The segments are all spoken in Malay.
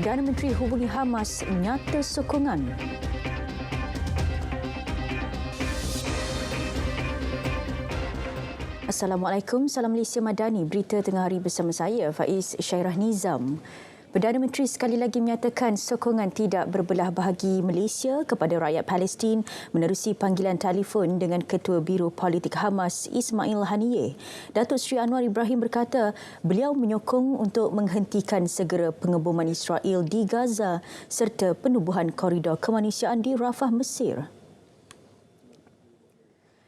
Perdana Menteri hubungi Hamas nyata sokongan. Assalamualaikum, salam Malaysia Madani. Berita tengah hari bersama saya, Faiz Syairah Nizam. Perdana Menteri sekali lagi menyatakan sokongan tidak berbelah bahagi Malaysia kepada rakyat Palestin menerusi panggilan telefon dengan Ketua Biro Politik Hamas Ismail Haniyeh. Datuk Seri Anwar Ibrahim berkata beliau menyokong untuk menghentikan segera pengeboman Israel di Gaza serta penubuhan koridor kemanusiaan di Rafah, Mesir.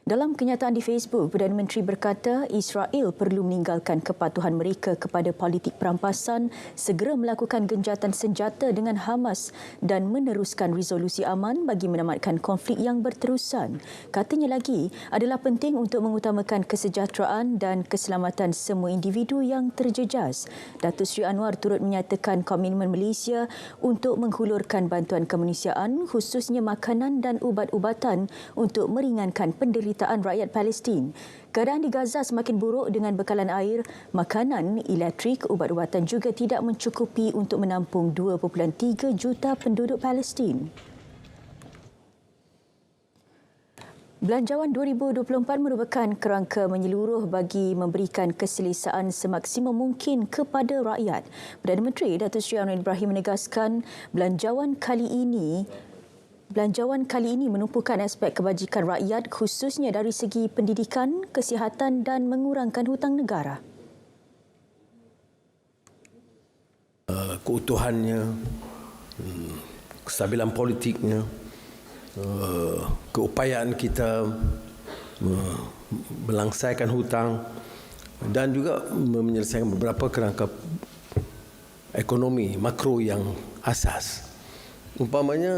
Dalam kenyataan di Facebook, Perdana Menteri berkata Israel perlu meninggalkan kepatuhan mereka kepada politik perampasan, segera melakukan genjatan senjata dengan Hamas dan meneruskan resolusi aman bagi menamatkan konflik yang berterusan. Katanya lagi, adalah penting untuk mengutamakan kesejahteraan dan keselamatan semua individu yang terjejas. Datuk Seri Anwar turut menyatakan komitmen Malaysia untuk menghulurkan bantuan kemanusiaan, khususnya makanan dan ubat-ubatan untuk meringankan penderitaan rakyat Palestin. Keadaan di Gaza semakin buruk dengan bekalan air, makanan, elektrik, ubat-ubatan juga tidak mencukupi untuk menampung 2.3 juta penduduk Palestin. Belanjawan 2024 merupakan kerangka menyeluruh bagi memberikan keselesaan semaksimum mungkin kepada rakyat. Perdana Menteri Datuk Seri Anwar Ibrahim menegaskan belanjawan kali ini menumpukan aspek kebajikan rakyat khususnya dari segi pendidikan, kesihatan dan mengurangkan hutang negara. Keutuhannya, kestabilan politiknya, keupayaan kita melangsaikan hutang dan juga menyelesaikan beberapa kerangka ekonomi makro yang asas. Umpamanya,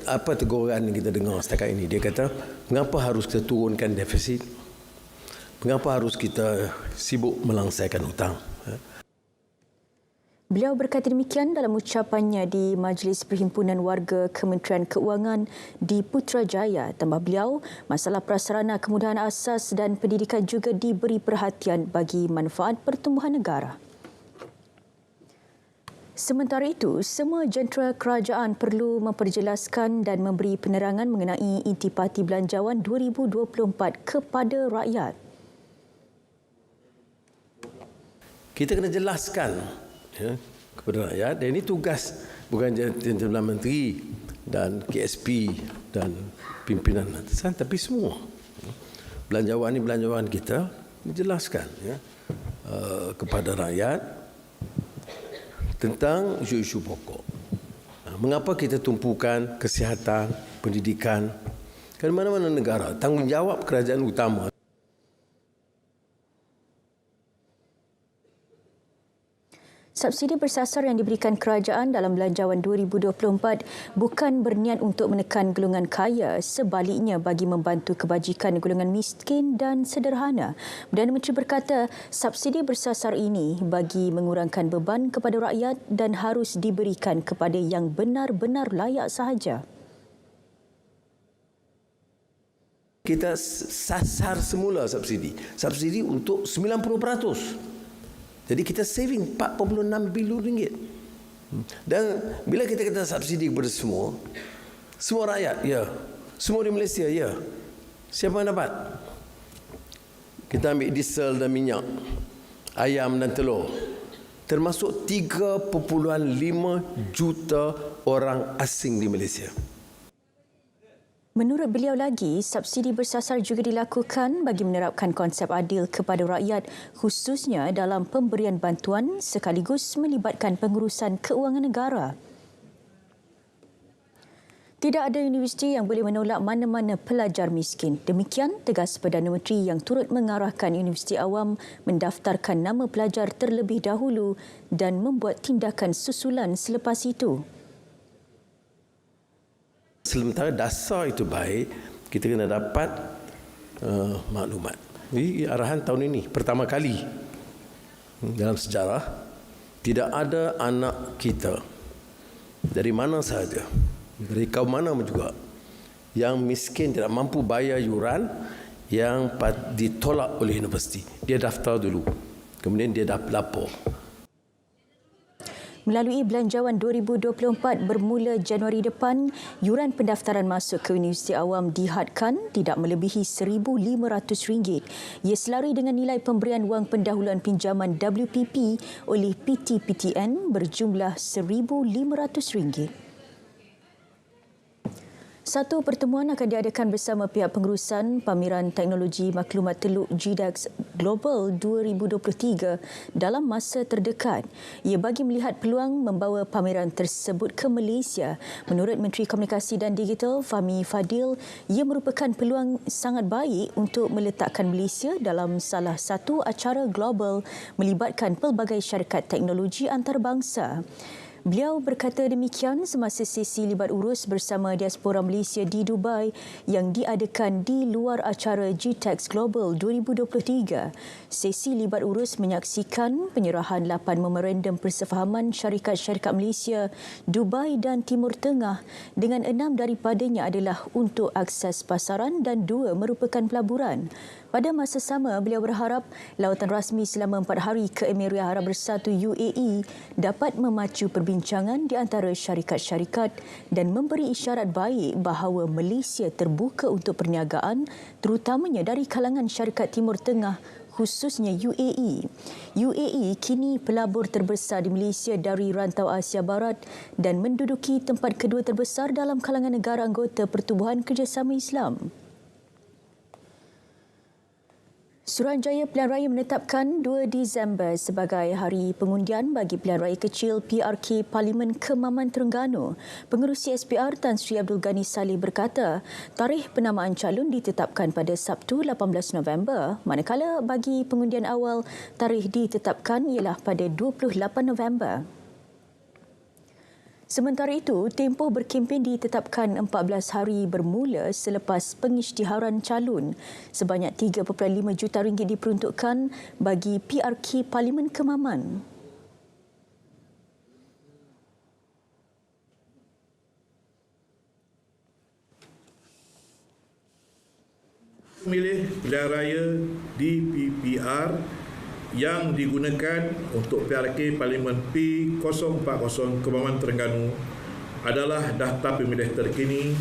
apa teguran yang kita dengar setakat ini? Dia kata, mengapa harus kita turunkan defisit? Mengapa harus kita sibuk melangsaikan hutang? Beliau berkata demikian dalam ucapannya di Majlis Perhimpunan Warga Kementerian Keuangan di Putrajaya. Tambah beliau, masalah prasarana kemudahan asas dan pendidikan juga diberi perhatian bagi manfaat pertumbuhan negara. Sementara itu, semua jentera kerajaan perlu memperjelaskan dan memberi penerangan mengenai intipati belanjawan 2024 kepada rakyat. Kita kena jelaskan kepada rakyat, dan ini tugas bukan Jentera Menteri dan KSP dan pimpinan atasan, tapi semua. Belanjawan kita dijelaskan kepada rakyat tentang isu-isu pokok. Mengapa kita tumpukan kesihatan, pendidikan? Kan mana-mana negara, tanggungjawab kerajaan utama. Subsidi bersasar yang diberikan kerajaan dalam belanjawan 2024 bukan berniat untuk menekan golongan kaya, sebaliknya bagi membantu kebajikan golongan miskin dan sederhana. Perdana Menteri berkata subsidi bersasar ini bagi mengurangkan beban kepada rakyat dan harus diberikan kepada yang benar-benar layak sahaja. Kita sasar semula subsidi untuk 90%. Jadi kita saving 4.6 bilion ringgit. Dan bila kita kata subsidi kepada semua rakyat, ya. Semua di Malaysia, ya. Siapa yang dapat? Kita ambil diesel dan minyak, ayam dan telur. Termasuk 3.5 juta orang asing di Malaysia. Menurut beliau lagi, subsidi bersasar juga dilakukan bagi menerapkan konsep adil kepada rakyat khususnya dalam pemberian bantuan sekaligus melibatkan pengurusan keuangan negara. Tidak ada universiti yang boleh menolak mana-mana pelajar miskin. Demikian tegas Perdana Menteri yang turut mengarahkan universiti awam mendaftarkan nama pelajar terlebih dahulu dan membuat tindakan susulan selepas itu. Sementara dasar itu baik, kita kena dapat maklumat. Ini arahan tahun ini, pertama kali dalam sejarah, tidak ada anak kita dari mana sahaja, dari kaum mana juga, yang miskin tidak mampu bayar yuran yang ditolak oleh universiti. Dia daftar dulu, kemudian dia lapor. Melalui Belanjawan 2024 bermula Januari depan, yuran pendaftaran masuk ke Universiti Awam dihadkan tidak melebihi RM1,500. Ia selari dengan nilai pemberian wang pendahuluan pinjaman WPP oleh PTPTN berjumlah RM1,500. Satu pertemuan akan diadakan bersama pihak pengurusan Pameran Teknologi Maklumat Teluk GDEX Global 2023 dalam masa terdekat. Ia bagi melihat peluang membawa pameran tersebut ke Malaysia. Menurut Menteri Komunikasi dan Digital Fahmi Fadil, ia merupakan peluang sangat baik untuk meletakkan Malaysia dalam salah satu acara global melibatkan pelbagai syarikat teknologi antarabangsa. Beliau berkata demikian semasa sesi libat urus bersama diaspora Malaysia di Dubai yang diadakan di luar acara GTEX Global 2023. Sesi libat urus menyaksikan penyerahan 8 memorandum persefahaman syarikat-syarikat Malaysia, Dubai dan Timur Tengah dengan 6 daripadanya adalah untuk akses pasaran dan 2 merupakan pelaburan. Pada masa sama, beliau berharap lawatan rasmi selama 4 hari ke Emirat Arab Bersatu UAE dapat memacu perbincangan di antara syarikat-syarikat dan memberi isyarat baik bahawa Malaysia terbuka untuk perniagaan terutamanya dari kalangan syarikat Timur Tengah khususnya UAE. UAE kini pelabur terbesar di Malaysia dari rantau Asia Barat dan menduduki tempat kedua terbesar dalam kalangan negara anggota Pertubuhan Kerjasama Islam. Suruhanjaya Pilihan Raya menetapkan 2 Disember sebagai hari pengundian bagi pilihan raya kecil PRK Parlimen Kemaman Terengganu. Pengerusi SPR Tan Sri Abdul Ghani Saleh berkata, tarikh penamaan calon ditetapkan pada Sabtu 18 November, manakala bagi pengundian awal, tarikh ditetapkan ialah pada 28 November. Sementara itu, tempoh berkempen ditetapkan 14 hari bermula selepas pengisytiharan calon. Sebanyak 3.5 juta ringgit diperuntukkan bagi PRK Parlimen Kemaman. Memilih pilihan raya di PPR yang digunakan untuk PRK Parlimen P040 Kemaman Terengganu adalah daftar pemilih terkini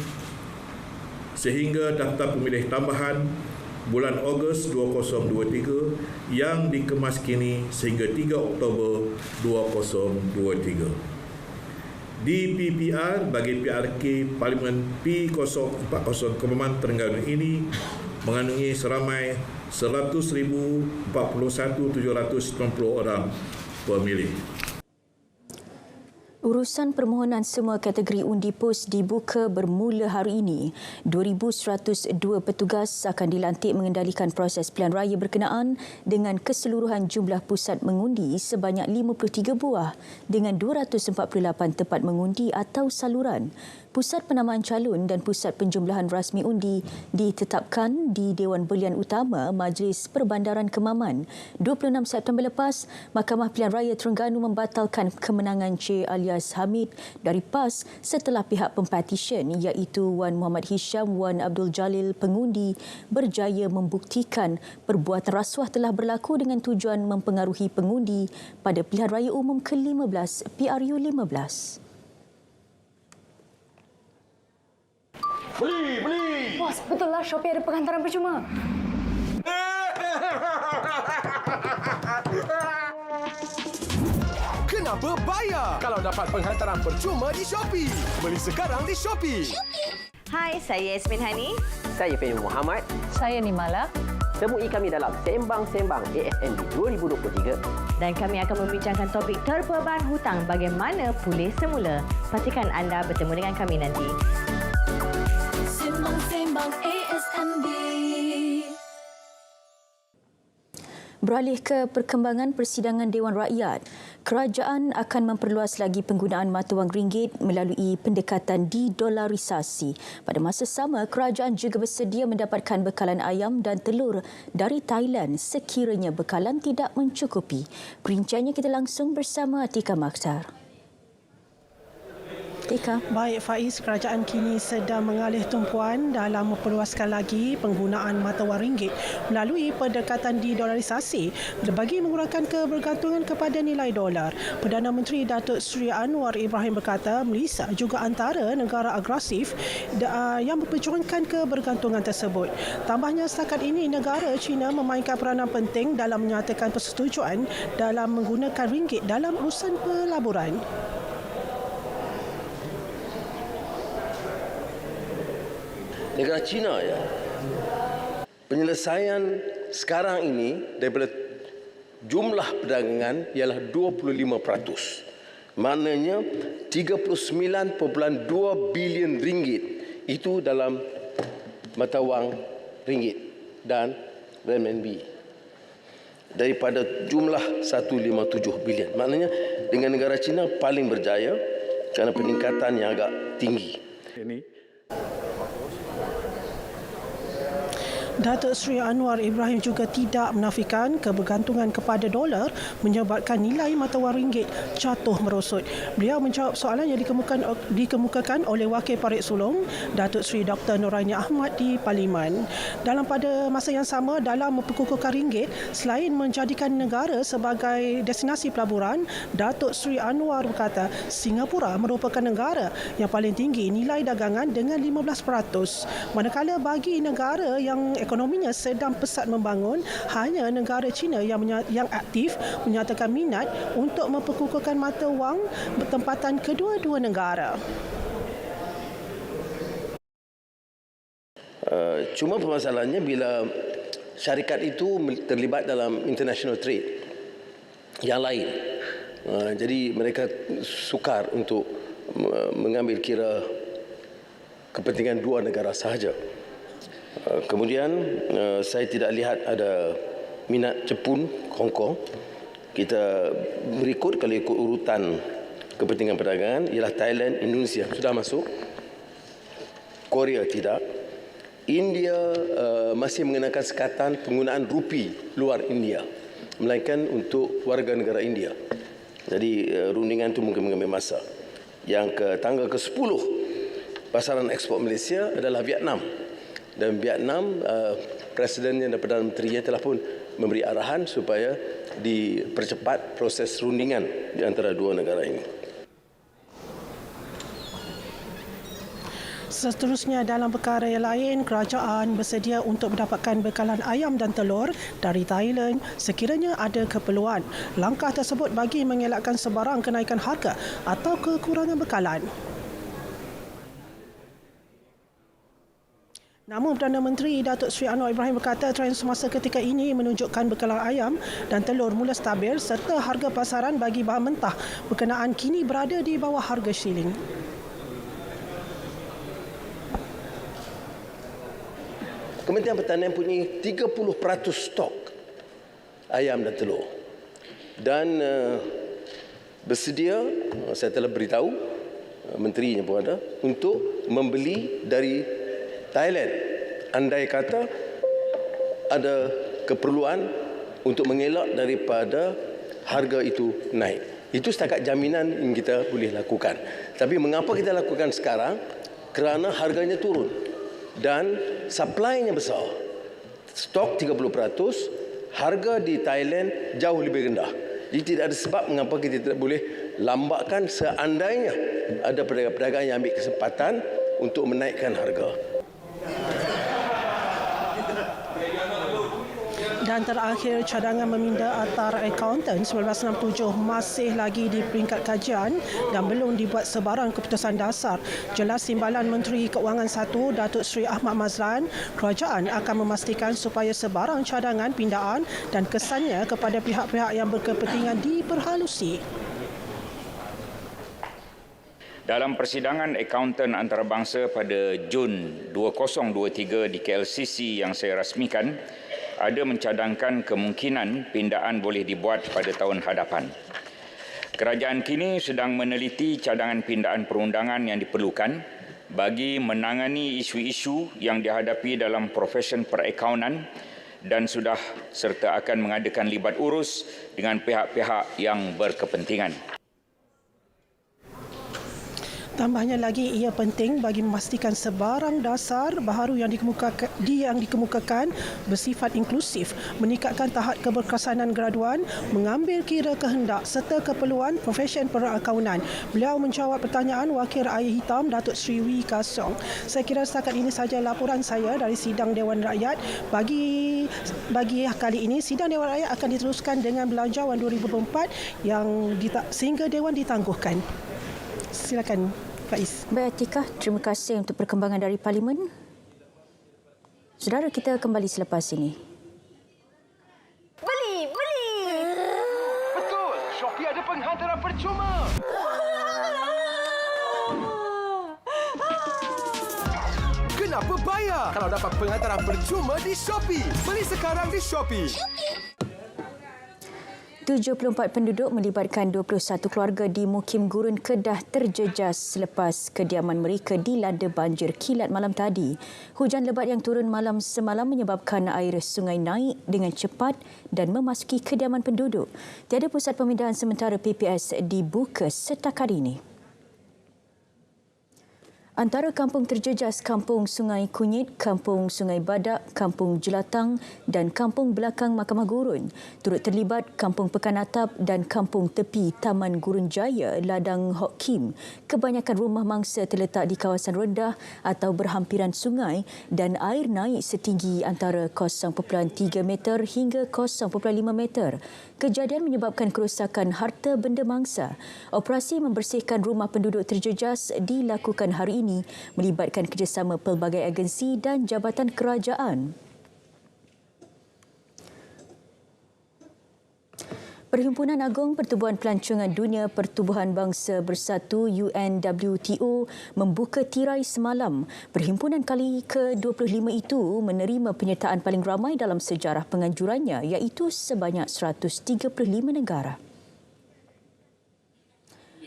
sehingga daftar pemilih tambahan bulan Ogos 2023 yang dikemas kini sehingga 3 Oktober 2023. Di PPR bagi PRK Parlimen P040 Kemaman Terengganu ini mengandungi seramai 100,041,790 orang pemilih. Urusan permohonan semua kategori undi pos dibuka bermula hari ini. 2,102 petugas akan dilantik mengendalikan proses pilihan raya berkenaan dengan keseluruhan jumlah pusat mengundi sebanyak 53 buah dengan 248 tempat mengundi atau saluran. Pusat penamaan calon dan pusat penjumlahan rasmi undi ditetapkan di Dewan Belian Utama Majlis Perbandaran Kemaman. 26 September lepas, Mahkamah Pilihan Raya Terengganu membatalkan kemenangan Cik Alias Hamid dari PAS setelah pihak pempatisyen iaitu Wan Muhammad Hisham Wan Abdul Jalil pengundi berjaya membuktikan perbuatan rasuah telah berlaku dengan tujuan mempengaruhi pengundi pada Pilihan Raya Umum ke-15 PRU 15. Beli! Bos, betul lah Shopee ada penghantaran percuma. Kenapa bayar kalau dapat penghantaran percuma di Shopee? Beli sekarang di Shopee. Hai, saya Yasmin Hani. Saya Fahmi Muhammad. Saya Nimala. Temui kami dalam Sembang-Sembang AFNB 2023. Dan kami akan membincangkan topik terbeban hutang bagaimana pulih semula. Pastikan anda bertemu dengan kami nanti. Sembang ASMB. Beralih ke perkembangan persidangan Dewan Rakyat, kerajaan akan memperluas lagi penggunaan mata wang ringgit melalui pendekatan didolarisasi. Pada masa sama, kerajaan juga bersedia mendapatkan bekalan ayam dan telur dari Thailand sekiranya bekalan tidak mencukupi. Perinciannya kita langsung bersama Atika Makhtar. Eka. Baik Faiz, kerajaan kini sedang mengalih tumpuan dalam memperluaskan lagi penggunaan mata wang ringgit melalui pendekatan didolarisasi bagi mengurangkan kebergantungan kepada nilai dolar. Perdana Menteri Datuk Seri Anwar Ibrahim berkata Malaysia juga antara negara agresif yang memperjuangkan kebergantungan tersebut. Tambahnya, setakat ini negara China memainkan peranan penting dalam menyatakan persetujuan dalam menggunakan ringgit dalam urusan pelaburan. Negara China ya. Penyelesaian sekarang ini daripada jumlah perdagangan ialah 25%. Maknanya 39.2 bilion ringgit itu dalam mata wang ringgit dan renminbi. Daripada jumlah 157 bilion. Maknanya dengan negara China paling berjaya kerana peningkatan yang agak tinggi. Datuk Seri Anwar Ibrahim juga tidak menafikan kebergantungan kepada dolar menyebabkan nilai mata wang ringgit jatuh merosot. Beliau menjawab soalan yang dikemukakan oleh Wakil Parit Sulong Datuk Seri Dr. Noraini Ahmad di Parlimen. Pada masa yang sama, dalam memperkukuhkan ringgit, selain menjadikan negara sebagai destinasi pelaburan, Datuk Seri Anwar berkata Singapura merupakan negara yang paling tinggi nilai dagangan dengan 15%. Manakala bagi negara yang ekonominya sedang pesat membangun, hanya negara China yang aktif menyatakan minat untuk memperkukuhkan mata wang bertempatan kedua-dua negara. Cuma permasalahannya bila syarikat itu terlibat dalam international trade yang lain. Jadi mereka sukar untuk mengambil kira kepentingan dua negara sahaja. Kemudian saya tidak lihat ada minat Jepun, Hong Kong. Kita berikut kalau ikut urutan kepentingan perdagangan ialah Thailand, Indonesia sudah masuk. Korea tidak. India masih mengenakan sekatan penggunaan rupi luar India, melainkan untuk warga negara India. Jadi rundingan itu mungkin mengambil masa. Yang ke tanggal ke-10 pasaran ekspor Malaysia adalah Vietnam. Dan Vietnam, Presidennya dan Perdana Menterinya telah pun memberi arahan supaya dipercepat proses rundingan di antara dua negara ini. Seterusnya, dalam perkara yang lain, kerajaan bersedia untuk mendapatkan bekalan ayam dan telur dari Thailand sekiranya ada keperluan. Langkah tersebut bagi mengelakkan sebarang kenaikan harga atau kekurangan bekalan. Namun Perdana Menteri Datuk Seri Anwar Ibrahim berkata trend semasa ketika ini menunjukkan bekalan ayam dan telur mula stabil serta harga pasaran bagi bahan mentah berkenaan kini berada di bawah harga shilling. Kementerian Pertanian punya 30% stok ayam dan telur. Dan bersedia, saya telah beritahu, menterinya pun ada, untuk membeli dari Thailand, andai kata ada keperluan untuk mengelak daripada harga itu naik. Itu setakat jaminan yang kita boleh lakukan. Tapi mengapa kita lakukan sekarang? Kerana harganya turun dan supply-nya besar. Stok 30%, harga di Thailand jauh lebih rendah. Jadi tidak ada sebab mengapa kita tidak boleh lambatkan seandainya ada pedagang-pedagang yang ambil kesempatan untuk menaikkan harga. Dan terakhir, cadangan meminda Atar Accountant 1967 masih lagi di peringkat kajian dan belum dibuat sebarang keputusan dasar. Jelas Timbalan Menteri Keuangan 1 Datuk Seri Ahmad Mazlan, kerajaan akan memastikan supaya sebarang cadangan pindaan dan kesannya kepada pihak-pihak yang berkepentingan diperhalusi. Dalam persidangan akauntan antarabangsa pada Jun 2023 di KLCC yang saya rasmikan, ada mencadangkan kemungkinan pindaan boleh dibuat pada tahun hadapan. Kerajaan kini sedang meneliti cadangan pindaan perundangan yang diperlukan bagi menangani isu-isu yang dihadapi dalam profesion perakaunan dan sudah serta akan mengadakan libat urus dengan pihak-pihak yang berkepentingan. Tambahnya lagi, ia penting bagi memastikan sebarang dasar baharu yang dikemukakan bersifat inklusif, meningkatkan tahap keberkesanan graduan, mengambil kira kehendak serta keperluan profesyen perakaunan. Beliau menjawab pertanyaan Wakil Rakyat Hitam Datuk Sri Wee Ka Siong. Saya kira setakat ini sahaja laporan saya dari Sidang Dewan Rakyat. Bagi kali ini, Sidang Dewan Rakyat akan diteruskan dengan Belanjawan 2024 sehingga Dewan ditangguhkan. Silakan, Faiz. Baik, Atikah, terima kasih untuk perkembangan dari Parlimen. Saudara, kita kembali selepas ini. Beli! Betul, Shopee ada penghantaran percuma. Kenapa bayar kalau dapat penghantaran percuma di Shopee? Beli sekarang di Shopee. 74 penduduk melibatkan 21 keluarga di Mukim Gurun Kedah terjejas selepas kediaman mereka dilanda banjir kilat malam tadi. Hujan lebat yang turun malam semalam menyebabkan air sungai naik dengan cepat dan memasuki kediaman penduduk. Tiada pusat pemindahan sementara PPS dibuka setakat ini. Antara kampung terjejas Kampung Sungai Kunyit, Kampung Sungai Badak, Kampung Jelatang dan Kampung Belakang Mahkamah Gurun. Turut terlibat Kampung Pekan Atap dan Kampung Tepi Taman Gurun Jaya, Ladang Hok Kim. Kebanyakan rumah mangsa terletak di kawasan rendah atau berhampiran sungai dan air naik setinggi antara 0.3 meter hingga 0.5 meter. Kejadian menyebabkan kerosakan harta benda mangsa. Operasi membersihkan rumah penduduk terjejas dilakukan hari ini melibatkan kerjasama pelbagai agensi dan jabatan kerajaan. Perhimpunan Agung Pertubuhan Pelancongan Dunia Pertubuhan Bangsa Bersatu UNWTO membuka tirai semalam. Perhimpunan kali ke-25 itu menerima penyertaan paling ramai dalam sejarah penganjurannya, iaitu sebanyak 135 negara.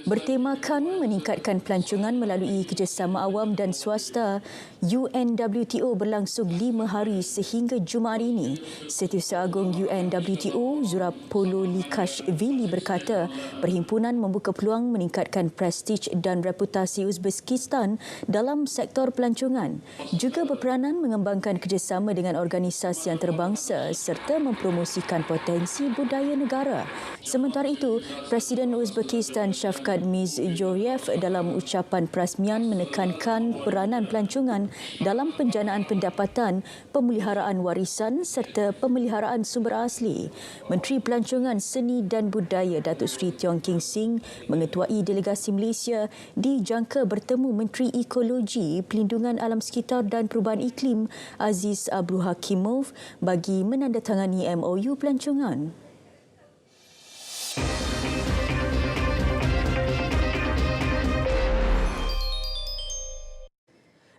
Bertemakan meningkatkan pelancongan melalui kerjasama awam dan swasta, UNWTO berlangsung 5 hari sehingga Jumaat ini. Setiausaha Agung UNWTO, Zurapolo Likashvili berkata, perhimpunan membuka peluang meningkatkan prestij dan reputasi Uzbekistan dalam sektor pelancongan, juga berperanan mengembangkan kerjasama dengan organisasi antarabangsa serta mempromosikan potensi budaya negara. Sementara itu, Presiden Uzbekistan Shavkat Mirziyoyev dalam ucapan perasmian menekankan peranan pelancongan dalam penjanaan pendapatan, pemeliharaan warisan serta pemeliharaan sumber asli. Menteri Pelancongan, Seni dan Budaya Datuk Seri Tiong King Sing mengetuai delegasi Malaysia dijangka bertemu Menteri Ekologi, Pelindungan Alam Sekitar dan Perubahan Iklim Aziz Abdul Hakimov bagi menandatangani MOU pelancongan.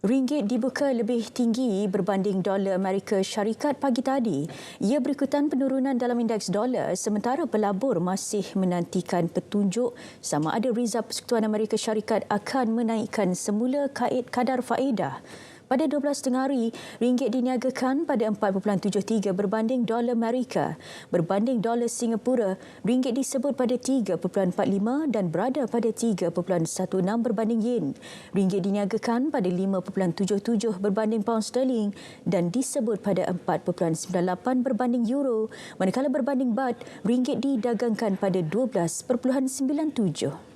Ringgit dibuka lebih tinggi berbanding dolar Amerika Syarikat pagi tadi. Ia berikutan penurunan dalam indeks dolar sementara pelabur masih menantikan petunjuk sama ada Rizab Persekutuan Amerika Syarikat akan menaikkan semula kadar faedah. Pada 12 hari, ringgit diniagakan pada 4.73 berbanding dolar Amerika. Berbanding dolar Singapura, ringgit disebut pada 3.45 dan berada pada 3.16 berbanding yen. Ringgit diniagakan pada 5.77 berbanding pound sterling dan disebut pada 4.98 berbanding euro. Manakala berbanding baht, ringgit didagangkan pada 12.97.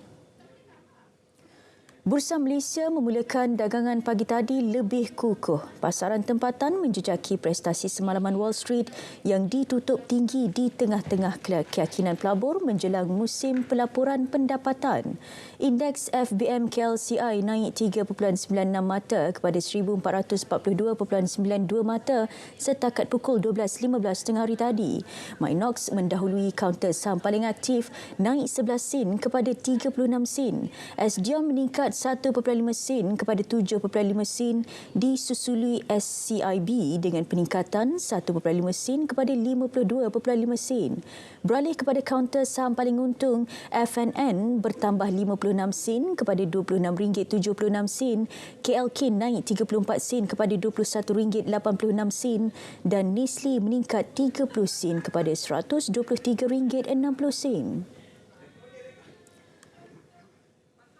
Bursa Malaysia memulakan dagangan pagi tadi lebih kukuh. Pasaran tempatan menjejaki prestasi semalaman Wall Street yang ditutup tinggi di tengah-tengah keyakinan pelabur menjelang musim pelaporan pendapatan. Indeks FBM KLCI naik 3.96 mata kepada 1,442.92 mata setakat pukul 12.15 tengah hari tadi. Minox mendahului kaunter saham paling aktif naik 11 sen kepada 36 sen. SDM meningkat 1.5 sen kepada 7.5 sen disusuli SCIB dengan peningkatan 1.5 sen kepada 52.5 sen. Beralih kepada kaunter saham paling untung, FNN bertambah 56 sen kepada RM26.76, KLK naik 34 sen kepada RM21.86 dan Nestle meningkat 30 sen kepada RM123.60.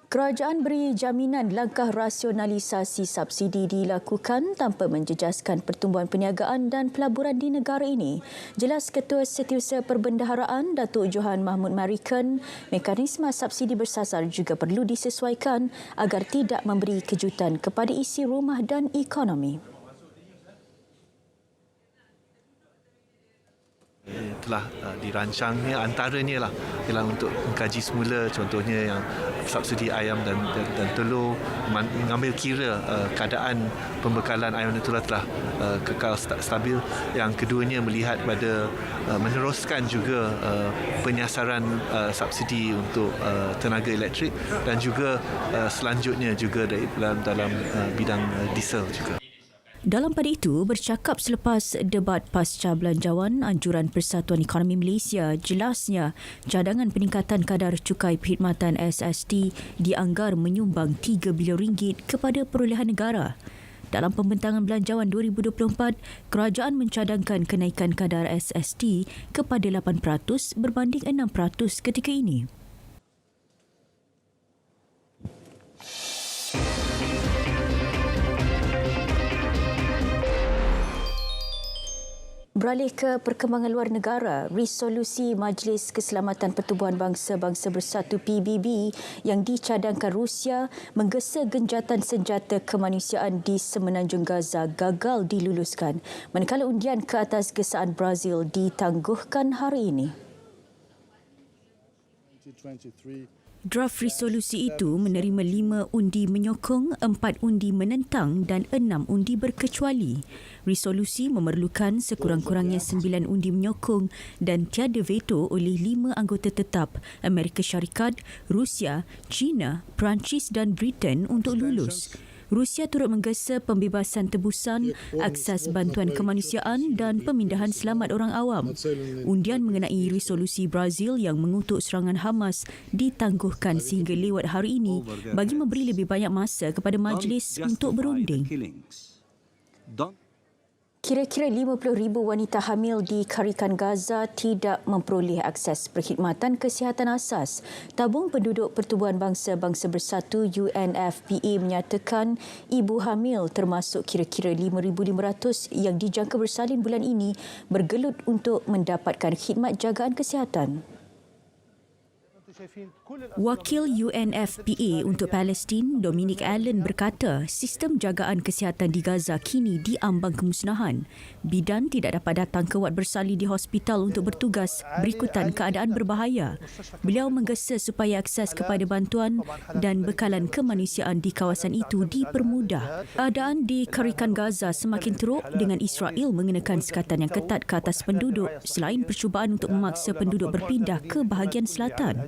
Kerajaan beri jaminan langkah rasionalisasi subsidi dilakukan tanpa menjejaskan pertumbuhan perniagaan dan pelaburan di negara ini. Jelas Ketua Setiausaha Perbendaharaan Datuk Johan Mahmud Marikan, mekanisme subsidi bersasar juga perlu disesuaikan agar tidak memberi kejutan kepada isi rumah dan ekonomi. Telah dirancangnya antaranya ialah untuk mengkaji semula contohnya yang subsidi ayam dan telur, mengambil kira keadaan pembekalan ayam dan telur telah kekal stabil. Yang keduanya melihat pada meneruskan juga penyasaran subsidi untuk tenaga elektrik dan juga selanjutnya juga dalam bidang diesel juga. Dalam pada itu, bercakap selepas debat pasca belanjawan Anjuran Persatuan Ekonomi Malaysia, jelasnya cadangan peningkatan kadar cukai perkhidmatan SST dianggar menyumbang RM3 bilion kepada perolehan negara. Dalam pembentangan belanjawan 2024, kerajaan mencadangkan kenaikan kadar SST kepada 8% berbanding 6% ketika ini. Beralih ke perkembangan luar negara, resolusi Majlis Keselamatan Pertubuhan Bangsa-Bangsa Bersatu PBB yang dicadangkan Rusia menggesa genjatan senjata kemanusiaan di Semenanjung Gaza gagal diluluskan, manakala undian ke atas gesaan Brazil ditangguhkan hari ini. Draft resolusi itu menerima 5 undi menyokong, 4 undi menentang dan 6 undi berkecuali. Resolusi memerlukan sekurang-kurangnya 9 undi menyokong dan tiada veto oleh 5 anggota tetap Amerika Syarikat, Rusia, China, Perancis dan Britain untuk lulus. Rusia turut menggesa pembebasan tebusan, akses bantuan kemanusiaan dan pemindahan selamat orang awam. Undian mengenai resolusi Brazil yang mengutuk serangan Hamas ditangguhkan sehingga lewat hari ini bagi memberi lebih banyak masa kepada majlis untuk berunding. Kira-kira 50,000 wanita hamil di Karikan Gaza tidak memperoleh akses perkhidmatan kesihatan asas. Tabung Penduduk Pertubuhan Bangsa-Bangsa Bersatu UNFPA menyatakan ibu hamil termasuk kira-kira 5,500 yang dijangka bersalin bulan ini bergelut untuk mendapatkan khidmat jagaan kesihatan. Wakil UNFPA untuk Palestin, Dominic Allen berkata, sistem jagaan kesihatan di Gaza kini diambang kemusnahan. Bidan tidak dapat datang ke wad bersalin di hospital untuk bertugas berikutan keadaan berbahaya. Beliau menggesa supaya akses kepada bantuan dan bekalan kemanusiaan di kawasan itu dipermudah. Keadaan di Karikan Gaza semakin teruk dengan Israel mengenakan sekatan yang ketat ke atas penduduk selain percubaan untuk memaksa penduduk berpindah ke bahagian selatan.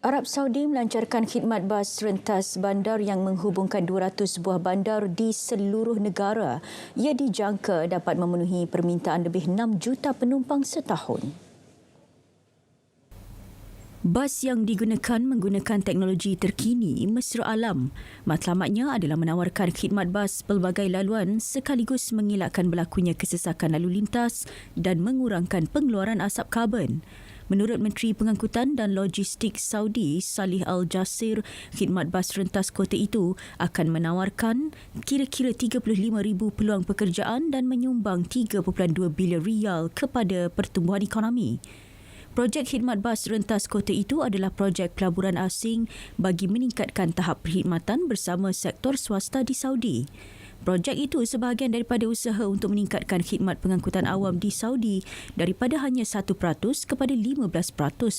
Arab Saudi melancarkan khidmat bas rentas bandar yang menghubungkan 200 buah bandar di seluruh negara. Ia dijangka dapat memenuhi permintaan lebih 6 juta penumpang setahun. Bas yang digunakan menggunakan teknologi terkini mesra alam. Matlamatnya adalah menawarkan khidmat bas pelbagai laluan sekaligus mengelakkan berlakunya kesesakan lalu lintas dan mengurangkan pengeluaran asap karbon. Menurut Menteri Pengangkutan dan Logistik Saudi, Salih Al-Jasir, khidmat bas rentas kota itu akan menawarkan kira-kira 35,000 peluang pekerjaan dan menyumbang 3.2 bilion rial kepada pertumbuhan ekonomi. Projek khidmat bas rentas kota itu adalah projek pelaburan asing bagi meningkatkan tahap perkhidmatan bersama sektor swasta di Saudi. Projek itu sebahagian daripada usaha untuk meningkatkan khidmat pengangkutan awam di Saudi daripada hanya 1% kepada 15%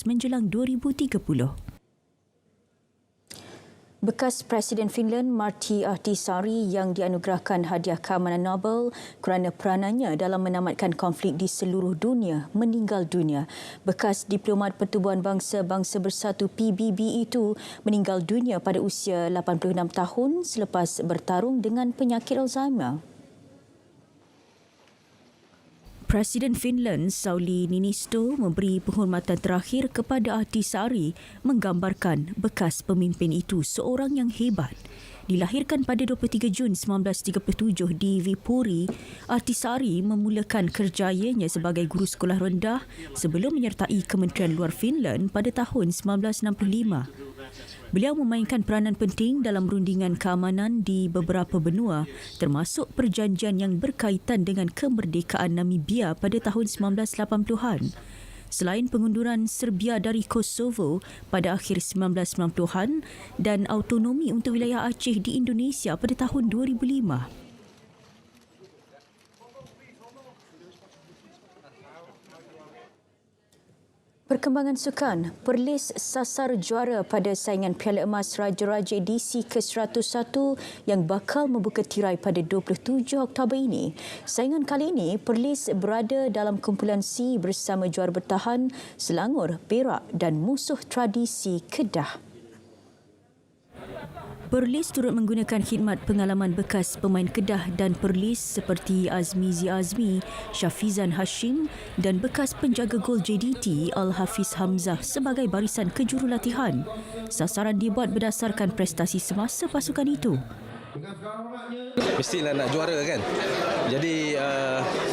menjelang 2030. Bekas Presiden Finland Martti Ahtisaari yang dianugerahkan hadiah keamanan Nobel kerana peranannya dalam menamatkan konflik di seluruh dunia meninggal dunia. Bekas diplomat Pertubuhan Bangsa-Bangsa Bersatu PBB itu meninggal dunia pada usia 86 tahun selepas bertarung dengan penyakit Alzheimer. Presiden Finland Sauli Niinisto memberi penghormatan terakhir kepada Ahtisaari menggambarkan bekas pemimpin itu seorang yang hebat. Dilahirkan pada 23 Jun 1937 di Viipuri, Ahtisaari memulakan kerjayanya sebagai guru sekolah rendah sebelum menyertai Kementerian Luar Finland pada tahun 1965. Beliau memainkan peranan penting dalam rundingan keamanan di beberapa benua, termasuk perjanjian yang berkaitan dengan kemerdekaan Namibia pada tahun 1980-an. Selain pengunduran Serbia dari Kosovo pada akhir 1990-an dan autonomi untuk wilayah Aceh di Indonesia pada tahun 2005. Perkembangan sukan, Perlis sasar juara pada saingan Piala Emas Raja-Raja edisi ke-101 yang bakal membuka tirai pada 27 Oktober ini. Saingan kali ini, Perlis berada dalam kumpulan C bersama juara bertahan Selangor, Perak dan musuh tradisi Kedah. Perlis turut menggunakan khidmat pengalaman bekas pemain Kedah dan Perlis seperti Azmizi Azmi, Syafizan Hashim dan bekas penjaga gol JDT Al-Hafiz Hamzah sebagai barisan kejurulatihan. Sasaran dibuat berdasarkan prestasi semasa pasukan itu. Mestilah nak juara kan. Jadi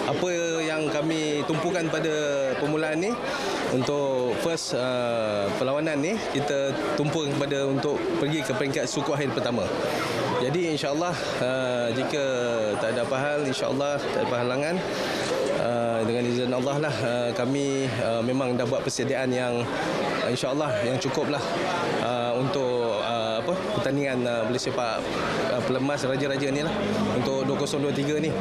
apa yang kami tumpukan pada permulaan ni untuk first perlawanan ni kita tumpu kepada untuk pergi ke peringkat suku akhir pertama. Jadi insya-Allah jika tak ada apa hal, insya-Allah tak ada halangan, dengan izin Allah lah kami memang dah buat persediaan yang insya-Allah yang cukuplah untuk pertandingan bola sepak pelemas Raja-Raja ni lah untuk 2023 ni.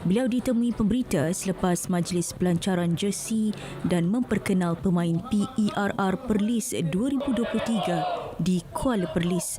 Beliau ditemui pemberita selepas majlis pelancaran jersey dan memperkenal pemain PERR Perlis 2023 di Kuala Perlis.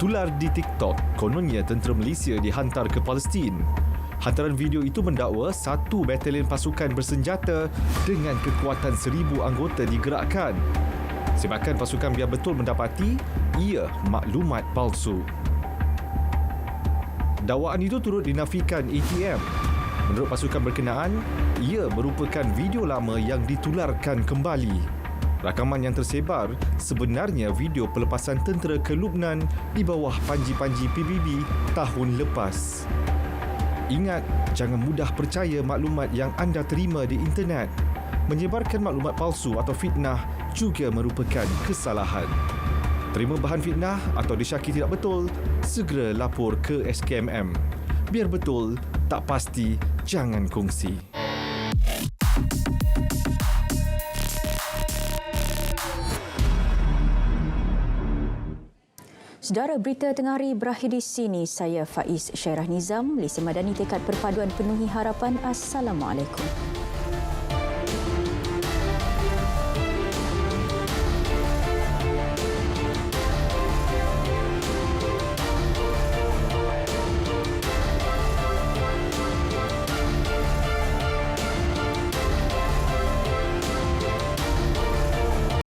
Tular di TikTok, kononnya tentera Malaysia dihantar ke Palestin. Hantaran video itu mendakwa satu batalion pasukan bersenjata dengan kekuatan 1,000 anggota digerakkan. Sebahagian pasukan biar betul mendapati ia maklumat palsu. Dakwaan itu turut dinafikan ATM. Menurut pasukan berkenaan, ia merupakan video lama yang ditularkan kembali. Rakaman yang tersebar sebenarnya video pelepasan tentera ke Lubnan di bawah panji-panji PBB tahun lepas. Ingat, jangan mudah percaya maklumat yang anda terima di internet. Menyebarkan maklumat palsu atau fitnah juga merupakan kesalahan. Terima bahan fitnah atau disyaki tidak betul, segera lapor ke SKMM. Biar betul, tak pasti, jangan kongsi. Saudara, berita tengah hari berakhir di sini. Saya Faiz Syairah Nizam, Malaysia Madani, tekad perpaduan penuhi harapan. Assalamualaikum.